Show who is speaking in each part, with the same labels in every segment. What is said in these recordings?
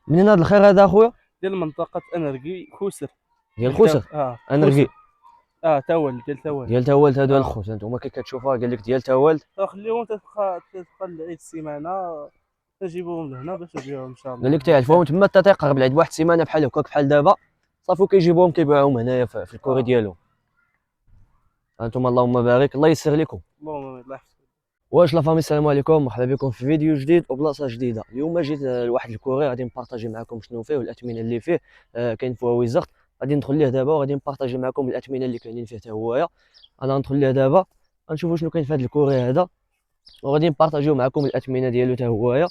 Speaker 1: منين هذا الخير هذا اخويا؟
Speaker 2: ديال منطقه انركي خوسر.
Speaker 1: ديال خوسر. انركي.
Speaker 2: تاول ديال تاول.
Speaker 1: ديال تاولت هادو الخوت انتما كي كتشوفوها قال لك ديال تاولت.
Speaker 2: خليهم تبقى لعيد السيمانه تجيبوهم لهنا باش نبيعوهم ان شاء الله.
Speaker 1: قال لك تيعرفوهم تما حتى تيقرب العيد بواحد السيمانه بحال هكاك بحال دابا صافي كيجيبوهم كيبيعوهم هنايا في الكوري ديالهم. انتم اللهم بارك الله يسر لكم.
Speaker 2: اللهم الله يحفظك.
Speaker 1: واش لا فامي السلام عليكم مرحبا بكم في فيديو جديد وبلاصه جديده. اليوم جيت لواحد الكوري غادي نبارطاجي معكم شنو فيه والاثمنه اللي فيه. كاين فيها ويزرت غادي ندخل ليه دابا وغادي نبارطاجي معكم الاثمنه اللي كاينين فيه حتى هويا. انا ندخل ليه دابا غنشوفوا شنو كاين في هذا الكوري هذا وغادي نبارطاجيو معكم الاثمنه ديالو حتى هويا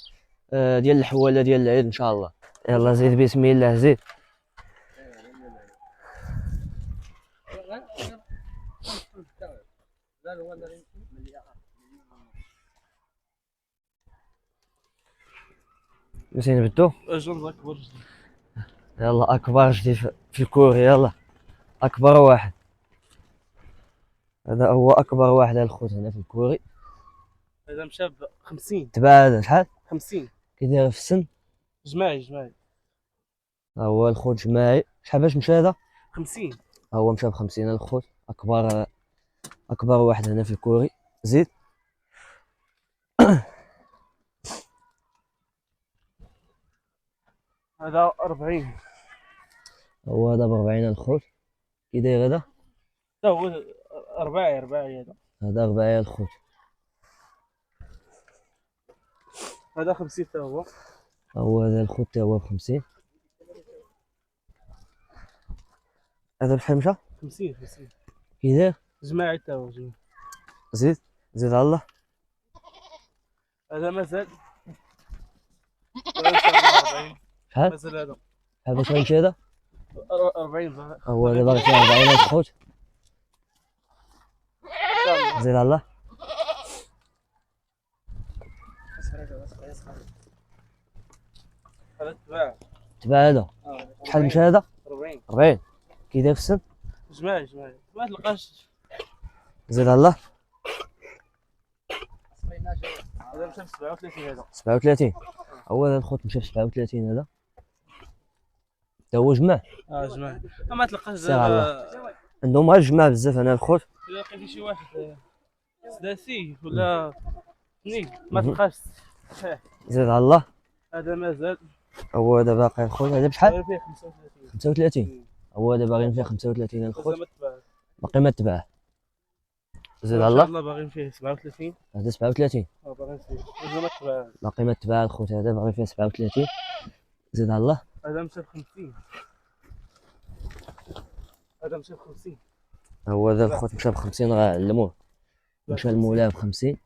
Speaker 1: ديال الحواله ديال العيد ان شاء الله. يلا زيد بسم الله زيد. مزيان بدو.
Speaker 2: اجل اكبر جديد.
Speaker 1: يلا اكبر جديد في الكوري. يلا اكبر واحد. هذا هو اكبر واحد الخوت هنا في الكوري.
Speaker 2: هذا مشى ب 50.
Speaker 1: تبع هذا شحال
Speaker 2: 50
Speaker 1: كي داير في السن؟
Speaker 2: جماعي.
Speaker 1: ها هو الخوت جماعي. شحال باش مشى هذا؟
Speaker 2: 50.
Speaker 1: ها هو مشى ب 50 الخوت. اكبر واحد هنا في الكوري. زيد.
Speaker 2: هذا 40.
Speaker 1: هو هذا ب 40 الخوت. كي داير هذا؟
Speaker 2: لا هو رباعي هذا.
Speaker 1: هذا رباعي الخوت.
Speaker 2: هذا 50 حتى هو.
Speaker 1: هو هذا الخوت تا هو ب 50. هذا بشحال مشى؟
Speaker 2: 50.
Speaker 1: كي داير؟
Speaker 2: جماعي حتى هو جماعي.
Speaker 1: زيد على الله.
Speaker 2: هذا مازال.
Speaker 1: شحال؟
Speaker 2: مازال هذا.
Speaker 1: شحال باش غيمشي هذا؟
Speaker 2: 40.
Speaker 1: هو هذا باغي فيه 40 الخوت. زيد على الله.
Speaker 2: هذا
Speaker 1: تبع هذا. شحال مشى هذا؟
Speaker 2: 40.
Speaker 1: 40. كي داير في السن؟
Speaker 2: جماعي ما تلقاش.
Speaker 1: زيد على الله.
Speaker 2: هذا مشى ب 37 هذا.
Speaker 1: 37. هو هذا الخوت مشى ب 37 هذا. تا هو جماع.
Speaker 2: جماعي ما تلقاش
Speaker 1: سير على عندهم غير جماع بزاف هنا الخوت.
Speaker 2: الا لقيتي شي واحد سداسي ولا اثنين ما تلقاش.
Speaker 1: زيد على الله.
Speaker 2: هذا مازال.
Speaker 1: هو هذا باقي الخوت. هذا بشحال؟
Speaker 2: فيه 35.
Speaker 1: 35. هو هذا باغيين فيه 35 الخوت. باقي ما تباع. زيد على
Speaker 2: ان
Speaker 1: الله.
Speaker 2: شاء الله باغيين فيه 37.
Speaker 1: هذا 37.
Speaker 2: باغيين فيه ما تباع.
Speaker 1: باقي ما تباع الخوت. هذا باغي فيه 37. زيد على الله.
Speaker 2: هذا مشى ب 50. هذا مشى ب 50.
Speaker 1: هو هذا الخوت مشى ب 50 غنعلموه. مشى المولاه ب 50.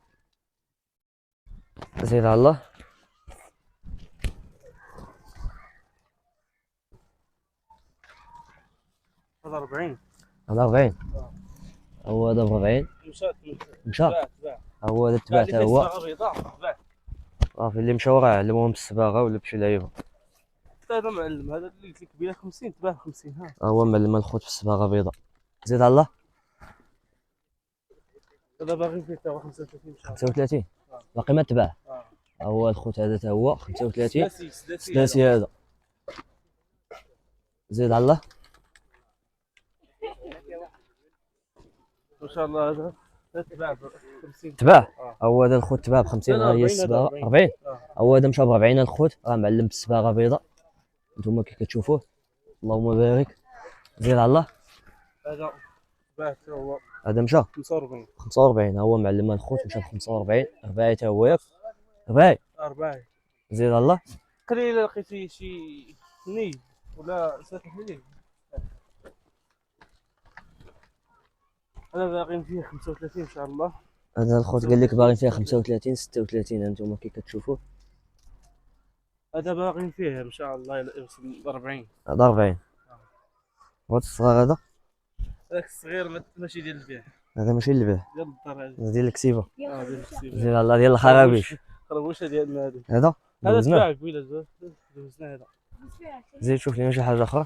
Speaker 1: زيد على الله.
Speaker 2: هذا 40.
Speaker 1: هذا 40. هو هذا ب 40. مشى. هو هذا تباع حتى هو. صافي اللي مشاو راه علموهم بالصباغه ولا بشي لعيبه.
Speaker 2: هذا معلم. هذا اللي قلت لك بيه 50 تباع 50. ها
Speaker 1: هو معلم الخوت في الصباغه بيضاء. زيد على الله.
Speaker 2: هذا باغي فيه حتى هو 35 ان شاء الله.
Speaker 1: 35. باقي ما تباع. هو الخوت هذا حتى هو 35. سداسي هذا. زيد على الله.
Speaker 2: ان شاء الله هذا تباع ب 50.
Speaker 1: تباع. هو هذا الخوت تباع ب 50. ها هي الصباغه 40. هو هذا مشى ب 40 الخوت راه معلم بالصباغه بيضاء نتوما كي كتشوفوه. اللهم بارك. زيد على الله.
Speaker 2: هذا تباع حتى هو.
Speaker 1: هذا مشى
Speaker 2: 45.
Speaker 1: 45. هو معلم الخوت مشى ب 45. رباعي حتى هو ياك. رباعي. زيد على الله.
Speaker 2: قليل لقيتي شي ني ولا ساتح لي. انا باغي فيه 35 ان شاء الله.
Speaker 1: هذا الخوت قال لك باغي فيه 35 36 هانتوما كي كتشوفوه.
Speaker 2: هذا باغي فيه ان شاء الله يوصل 40.
Speaker 1: هذا 40. هذا الصغار هذا.
Speaker 2: هذاك الصغير ماشي ديال البيع.
Speaker 1: هذا ماشي البيع.
Speaker 2: ديال الدار هذا.
Speaker 1: ديال الكسيبه.
Speaker 2: ديال الكسيبه.
Speaker 1: زيد الله. ديال الخرابيش.
Speaker 2: خربوشه ديالنا هذه.
Speaker 1: هذا
Speaker 2: تباع قبيله دوزنا هذا.
Speaker 1: زيد شوف لينا شي حاجه اخرى.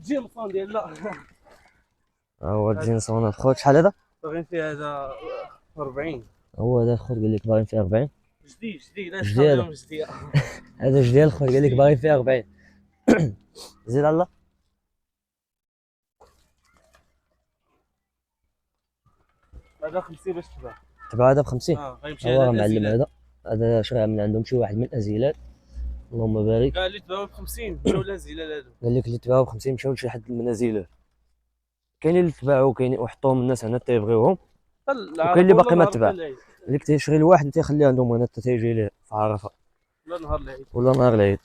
Speaker 2: جيمسون ديالنا.
Speaker 1: هو جينسون الخوت. شحال هذا؟
Speaker 2: باغيين فيه هذا 40.
Speaker 1: هو هذا الخوت قال لك باغيين فيه 40.
Speaker 2: جديد اش
Speaker 1: جديد.
Speaker 2: خليهم جديد.
Speaker 1: هذا جديد خويا، قال لك باغي فيه 40. زيد الله.
Speaker 2: هذا 50 باش تباع.
Speaker 1: تبع هذا ب 50.
Speaker 2: غيمشي
Speaker 1: هو
Speaker 2: على
Speaker 1: معلم
Speaker 2: الأزيلات.
Speaker 1: هذا شرا من عندهم شي واحد من الازيلات، اللهم بارك.
Speaker 2: قال لي تباعوا ب 50 مشاو الازيلات هادو.
Speaker 1: قال لك اللي تباعوا ب 50 مشاو لشي حد من الازيلات. كاينين اللي تباعوا كاينين وحطوهم الناس هنا تيبغيوهم، وكاين اللي باقي ما تباع. اللي تيشري لواحد تيخليه عندهم هنا حتى تيجي ليه في عرفه
Speaker 2: ولا نهار العيد.
Speaker 1: ولا نهار العيد.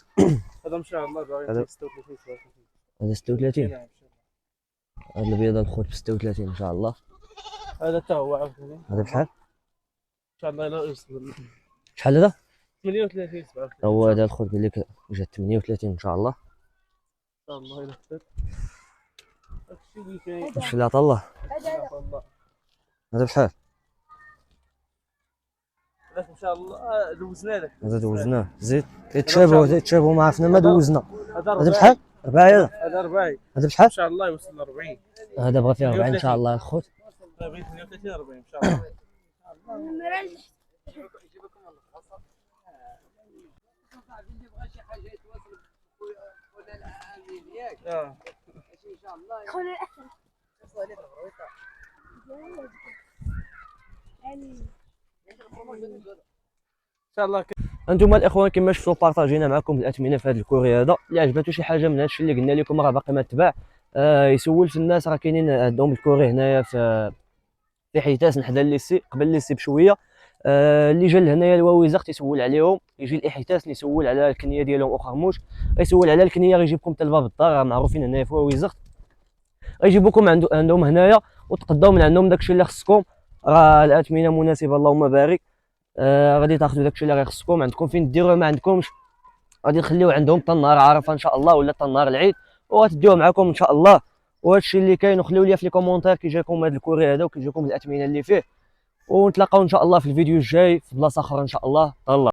Speaker 2: هذا ان شاء الله باغي
Speaker 1: هذا
Speaker 2: 36
Speaker 1: هذا 36.
Speaker 2: نعم.
Speaker 1: هذا البيضه الخوت ب 36 ان شاء الله.
Speaker 2: هذا تا هو عاوتاني
Speaker 1: هذا بشحال؟
Speaker 2: ان شاء الله لا يوصل
Speaker 1: شحال هذا؟
Speaker 2: 38 37.
Speaker 1: هو هذا الخوت قال لك جا 38 ان شاء الله.
Speaker 2: ان شاء الله الا كثر. هادشي اللي كاين.
Speaker 1: واش اللي عطا الله.
Speaker 2: والله
Speaker 1: هذا بشحال؟
Speaker 2: هذاك ان شاء الله دوزنا لك.
Speaker 1: هذا دوزناه زيد. يتشابهوا مع فينا ما دوزنا.
Speaker 2: هذا
Speaker 1: هذا بشحال؟ 4 هذا.
Speaker 2: هذا 40
Speaker 1: هذا بشحال؟
Speaker 2: ان شاء الله يوصل ل 40.
Speaker 1: هذا بغى فيه 40 ان شاء الله الخوت.
Speaker 2: بغيت 38 40 ان شاء الله. ان شاء الله.
Speaker 1: انتم الاخوان كما شفتوا بارطاجينا معكم الاثمنه في هذا الكوري هذا. اللي عجبته شي حاجه من هذا الشيء اللي قلنا لكم راه باقي ما تباع، يسول في الناس. راه كاينين عندهم الكوري هنايا في حيتاس حدا الليسي قبل الليسي بشويه. اللي جا لهنايا الواويزق تيسول عليهم، يجي الاحيتاس يسول على الكنيه ديالهم او خرموش، غيسول على الكنيه غيجيبكم حتى لباب الدار. راه معروفين هنايا في واويزق، غيجيبوكم عندهم هنايا وتقداو من عندهم داكشي اللي خصكم. راه الاثمنه مناسبه اللهم بارك. غادي تاخذوا داكشي اللي غيخصكم، عندكم فين ديروه ما عندكمش غادي نخليوه عندهم حتى نهار عرفه ان شاء الله ولا حتى نهار العيد، وغتديوه معكم ان شاء الله. وهذا الشيء اللي كاين. وخليو لي في لي كومونتير كي جاكم هذا الكوري هذا وكي جاكم الاثمنه اللي فيه، ونتلاقاو ان شاء الله في الفيديو الجاي في بلاصه اخرى ان شاء الله. الله.